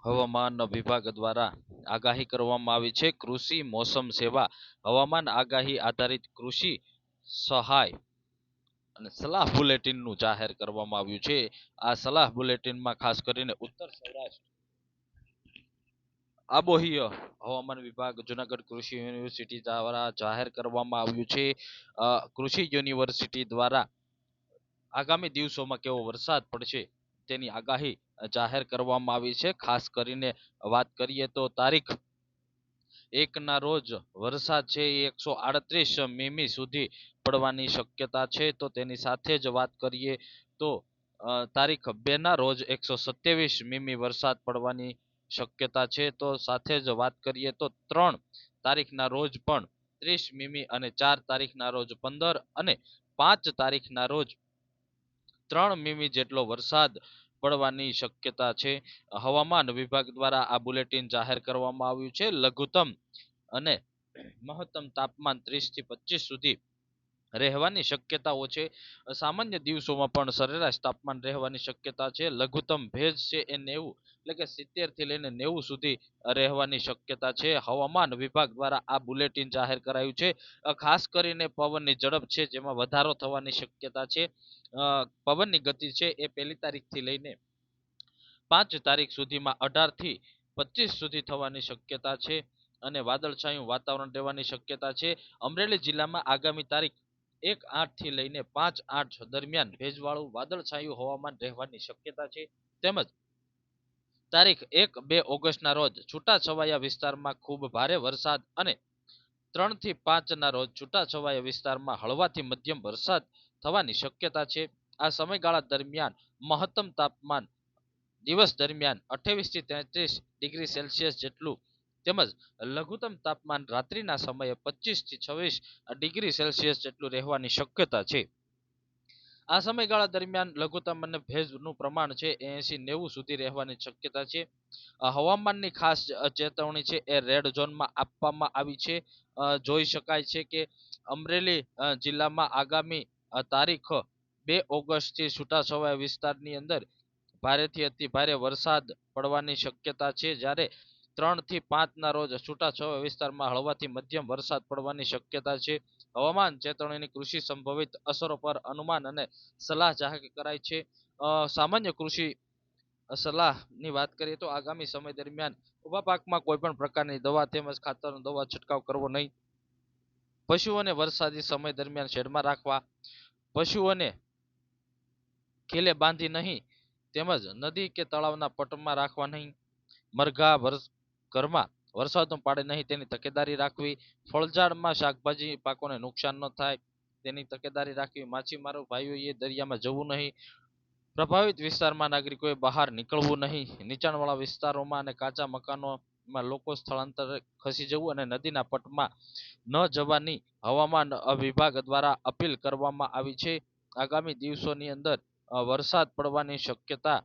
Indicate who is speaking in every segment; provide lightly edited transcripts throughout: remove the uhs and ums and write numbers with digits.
Speaker 1: હવામાન વિભાગ દ્વારા આગાહી કરવામાં આવી છે. કૃષિ મોસમ સેવા હવામાન આગાહી આધારિત કૃષિ સહાય અને સલાહ બુલેટિનનું જાહેર કરવામાં આવ્યું છે. આ સલાહ બુલેટિનમાં ખાસ કરીને ઉત્તર સૌરાષ્ટ્ર આબોહય હવામાન વિભાગ જુનાગઢ કૃષિ યુનિવર્સિટી દ્વારા જાહેર કરવામાં આવ્યું છે. કૃષિ યુનિવર્સિટી દ્વારા આગામી દિવસોમાં કેવો વરસાદ પડશે તેની આગાહી જાહેર કરવામાં આવી છે. ખાસ કરીને વાત કરીએ તો તારીખ 1 ના રોજ વરસાદ છે એ 138 મીમી સુધી પડવાની શક્યતા છે. તો તેની સાથે જ વાત કરીએ તો તારીખ 2 ના રોજ 127 મીમી વરસાદ પડવાની શક્યતા છે. તો સાથે જ વાત કરીએ તો 3 તારીખના રોજ પણ 30 મીમી અને 4 તારીખના રોજ 15 અને 5 તારીખના રોજ 3 મીમી જેટલો વરસાદ પડવાની શક્યતા છે. હવામાન વિભાગ દ્વારા આ બુલેટિન જાહેર કરવામાં આવ્યું છે. લઘુત્તમ અને મહત્તમ તાપમાન 30 થી 25 સુધી રહેવાની શક્યતાઓ છે. સામાન્ય દિવસોમાં પણ સરેરાશ તાપમાન રહેવાની શક્યતા છે. લઘુત્તમ ભેજ છે એ 90 એટલે કે 70 થી લઈને 90 સુધી રહેવાની શક્યતા છે. હવામાન વિભાગ દ્વારા આ બુલેટિન જાહેર કરાયું છે. ખાસ કરીને પવનની ઝડપ છે જેમાં વધારો થવાની શક્યતા છે. પવનની ગતિ છે એ 1 તારીખથી લઈને 5 તારીખ સુધીમાં 18 થી 25 સુધી થવાની શક્યતા છે. અને વાદળછાયું વાતાવરણ રહેવાની શક્યતા છે. અમરેલી જિલ્લામાં આગામી તારીખ 1/8 થી લઈને 5/8 દરમિયાન ભેજવાળું વાદળછાયું હવામાન રહેવાની શક્યતા છે. તેમજ તારીખ 1-2 ઓગસ્ટના રોજ છૂટાછવાયા વિસ્તારમાં ખૂબ ભારે વરસાદ અને 3 થી 5 ના રોજ છૂટાછવાયા વિસ્તારમાં હળવાથી મધ્યમ વરસાદ થવાની શક્યતા છે. આ સમયગાળા દરમિયાન મહત્તમ તાપમાન દિવસ દરમિયાન 28 થી 33 ડિગ્રી સેલ્સિયસ જેટલું તેમજ લઘુત્તમ તાપમાન રાત્રિના સમયે 25 થી 26 ડિગ્રી સેલ્સિયસ જેટલું રહેવાની શક્યતા છે. આ સમયગાળા દરમિયાન લઘુત્તમ અને ભેજનું પ્રમાણ છે 80-90 સુધી રહેવાની શક્યતા છે. હવામાનની ખાસ ચેતવણી છે એ રેડ ઝોનમાં આપવામાં આવી છે. જોઈ શકાય છે કે અમરેલી જિલ્લામાં આગામી તારીખ 2 ઓગસ્ટ થી છૂટાછવાયા વિસ્તારની અંદર ભારેથી અતિ ભારે વરસાદ પડવાની શક્યતા છે. જ્યારે 3 થી 5 ના રોજ છૂટાછવાયા વિસ્તારમાં હળવાથી મધ્યમ વરસાદ પડવાની શક્યતા છે. હવામાન ચેતવણીની કૃષિ સંભવિત અસરો પર અનુમાન અને સલાહ જાહેર કરાઈ છે. સામાન્ય કૃષિ સલાહની વાત કરીએ તો આગામી સમય દરમિયાન ઉભા પાકમાં કોઈ પણ પ્રકારની દવા તેમજ ખાતરનો દવા છંટકાવ કરવો નહીં. પશુઓને વરસાદી સમય દરમિયાન શેડમાં રાખવા, પશુઓને ખીલે બાંધી નહીં તેમજ નદી કે તળાવના પટમાં રાખવા નહીં. મરઘા ઘરમાં વરસાદનું પાડે નહીં તેની તકેદારી રાખવી. ફળઝાડમાં શાકભાજી પાકોને નુકસાન ન થાય તેની તકેદારી રાખવી. માછીમારો ભાઈઓએ દરિયામાં જવું નહીં. પ્રભાવિત વિસ્તારમાં નાગરિકોએ બહાર નીકળવું નહીં. નીચાણવાળા વિસ્તારોમાં અને કાચા મકાનોમાં લોકો સ્થળાંતર ખસી જવું અને નદીના પટમાં ન જવાની હવામાન વિભાગ દ્વારા અપીલ કરવામાં આવી છે. આગામી દિવસોની અંદર વરસાદ પડવાની શક્યતા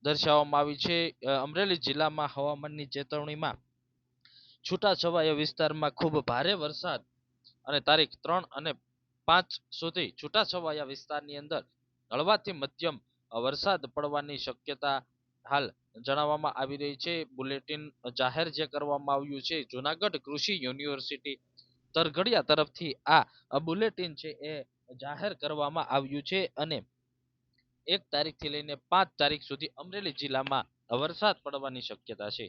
Speaker 1: દર્શાવવામાં આવી છે. અમરેલી જિલ્લામાં હવામાનની ચેતવણીમાં છૂટાછવાયા વિસ્તારમાં ખૂબ ભારે વરસાદ અને તારીખ 3 અને 5 સુધી છૂટાછવાયા વિસ્તારની અંદર હળવાથી મધ્યમ વરસાદ પડવાની શક્યતા હાલ જણાવવામાં આવી રહી છે. બુલેટિન જાહેર જે કરવામાં આવ્યું છે જુનાગઢ કૃષિ યુનિવર્સિટી તરઘડિયા તરફથી આ બુલેટિન છે એ જાહેર કરવામાં આવ્યું છે. અને 1 તારીખથી લઈને 5 તારીખ સુધી અમરેલી જિલ્લામાં વરસાદ પડવાની શક્યતા છે.